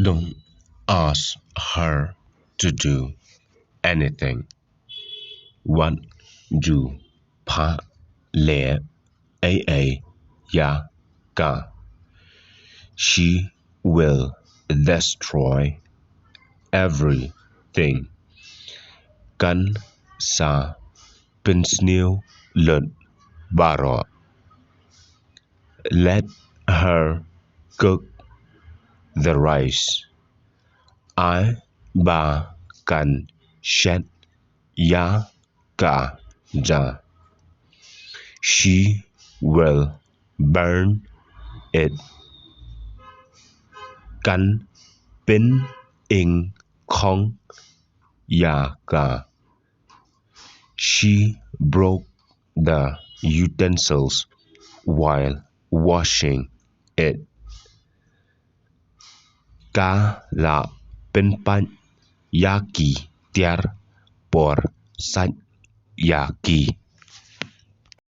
Don't ask her to do anything. What you pa le a ya ga. She will destroy everything. Kan sa pynsniew baroh. Let her cook the rice. I ba kan shet ya ka ja. She will burn it. Kan pin in kong ya ga. She broke the utensils while washing it. Ka la pinpan yaki tiar por sat yaki.